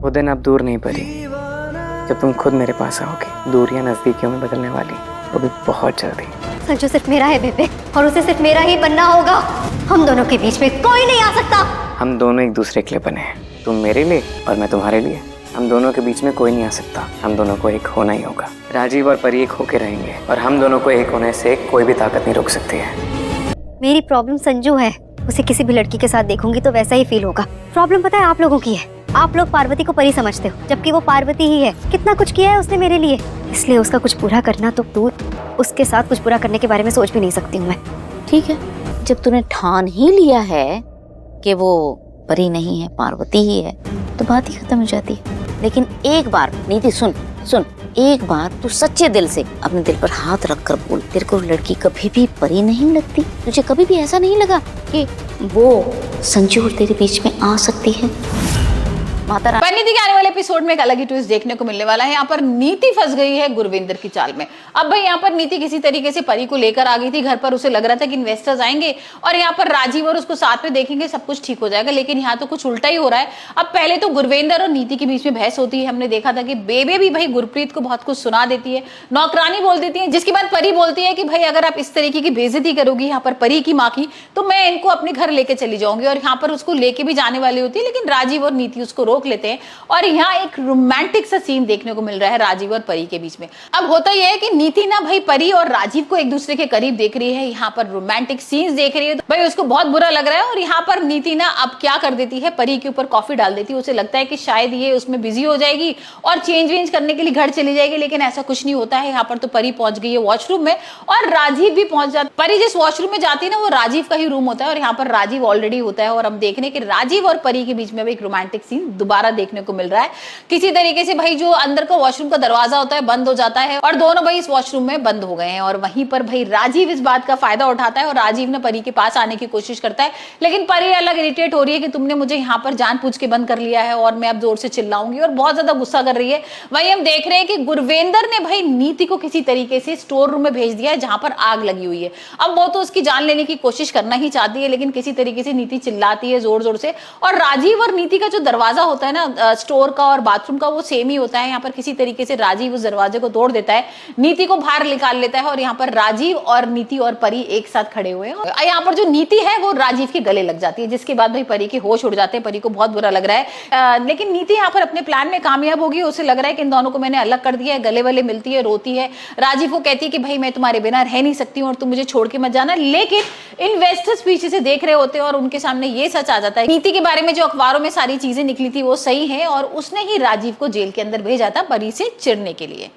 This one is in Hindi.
वो दिन अब दूर नहीं पड़ी जब तुम खुद मेरे पास आओगी। दूरियां नजदीकियों में बदलने वाली, वो भी बहुत जल्दी। संजू सिर्फ मेरा है बेबे, और उसे सिर्फ मेरा ही बनना होगा। हम दोनों के बीच में कोई नहीं आ सकता। हम दोनों एक दूसरे के लिए बने हैं, तुम मेरे लिए और मैं तुम्हारे लिए। हम दोनों के बीच में कोई नहीं आ सकता, हम दोनों को एक होना ही होगा। राजीव और परी एक होके रहेंगे और हम दोनों को एक होने से कोई भी ताकत नहीं रोक सकती है। मेरी प्रॉब्लम संजू है, उसे किसी भी लड़की के साथ देखूंगी तो वैसा ही फील होगा। प्रॉब्लम पता है आप लोगों की है, आप लोग पार्वती को परी समझते हो, जबकि वो पार्वती ही है। कितना कुछ किया है उसने मेरे लिए, इसलिए उसका कुछ पूरा करना तो दूर, उसके साथ कुछ पूरा करने के बारे में सोच भी नहीं सकती हूँ मैं। ठीक है, जब तूने ठान ही लिया है कि वो परी नहीं है, पार्वती ही है, तो बात ही खत्म हो जाती है। लेकिन एक बार नीति सुन, एक बार तू सच्चे दिल से अपने दिल पर हाथ रख कर बोल, तेरे को लड़की कभी भी परी नहीं लगती? तुझे कभी भी ऐसा नहीं लगा कि वो संजू और तेरे बीच में आ सकती है? माता रानी। परिणीति के आने वाले एपिसोड में एक अलग ही ट्विस्ट देखने को मिलने वाला है। यहाँ पर नीति फंस गई है गुरविंदर की चाल में। अब भाई यहाँ पर नीति किसी तरीके से परी को लेकर आ गई थी घर पर, उसे लग रहा था कि इन्वेस्टर्स आएंगे और यहाँ पर राजीव और उसको साथ में देखेंगे, सब कुछ ठीक हो जाएगा। लेकिन यहाँ तो कुछ उल्टा ही हो रहा है। अब पहले तो गुरविंदर और नीति के बीच में बहस होती है। हमने देखा था कि बेबे भी भाई गुरप्रीत को बहुत कुछ सुना देती है, नौकरानी बोल देती है, जिसके बाद परी बोलती है कि भाई अगर आप इस तरीके की बेइज्जती करोगी यहाँ पर परी की माँ की, तो मैं इनको अपने घर लेके चली जाऊंगी। और यहाँ पर उसको लेके भी जाने वाली होती है, लेकिन राजीव और नीति उसको रोक लेते हैं। और यहाँ एक रोमांटिक सा सीन देखने को मिल रहा है राजीव और परी के बीच में। अब होता यह है कि नीति ना भाई परी और राजीव को एक दूसरे के करीब देख रही है, यहाँ पर रोमांटिक सीन्स देख रही है, तो भाई उसको बहुत बुरा लग रहा है। और यहाँ पर नीति ना अब क्या कर देती है, परी के ऊपर कॉफी डाल देती है। उसे लगता है कि शायद ये उसमें बिजी हो जाएगी और चेंज वेंज करने के लिए घर चली जाएगी, लेकिन ऐसा कुछ नहीं होता है। यहाँ पर तो परी पहुंच गई है वॉशरूम में और राजीव भी पहुंच जाता है। परी जिस वॉशरूम में जाती है ना, वो राजीव का ही रूम होता है और यहाँ पर राजीव ऑलरेडी होता है। और हम देख रहे हैं कि राजीव और परी के बीच में एक रोमांटिक सीन दोबारा देखने को मिल रहा है। किसी तरीके से भाई जो अंदर का वॉशरूम का दरवाजा होता है बंद हो जाता है और दोनों भाई इस वॉशरूम में बंद हो गए हैं। और वहीं पर भाई राजीव इस बात का फायदा उठाता है और राजीव ने परी के पास आने की कोशिश करता है, लेकिन परी अलग इरिटेट हो रही है कि तुमने मुझे यहाँ पर जानबूझ के बंद कर लिया है और मैं अब जोर से चिल्लाऊंगी, और बहुत ज्यादा गुस्सा कर रही है। वहीं हम देख रहे हैं कि गुरविंदर ने भाई नीति को किसी तरीके से स्टोर रूम में भेज दिया है जहां पर आग लगी हुई है। अब वो तो उसकी जान लेने की कोशिश करना ही चाहती है, लेकिन किसी तरीके से नीति चिल्लाती है जोर जोर से। और राजीव और नीति का जो दरवाजा होता है ना स्टोर का और बाथरूम का, वो सेम ही होता है। यहाँ पर किसी तरीके से राजीव उस दरवाजे को तोड़ देता है, नीति को बाहर निकाल लेता है और यहाँ पर राजीव और नीति और परी एक साथ खड़े हुए हैं। यहाँ पर जो नीति है वो राजीव के गले लग जाती है, जिसके बाद भाई परी के होश उड़ जाते हैं। परी को बहुत बुरा लग रहा है, लेकिन नीति यहाँ पर अपने प्लान में कामयाब होगी। उसे लग रहा है कि इन दोनों को मैंने अलग कर दिया है। गले वाले मिलती है, रोती है, राजीव को कहती है कि भाई मैं तुम्हारे बिना रह नहीं सकती हूँ और तुम मुझे छोड़ के मत जाना। लेकिन इन्वेस्टर्स पीछे से देख रहे होते हैं और उनके सामने ये सच आ जाता है, नीति के बारे में जो अखबारों में सारी चीजें निकली थी वो सही है और उसने ही राजीव को जेल के अंदर भेजा था परी से चिढ़ने के लिए।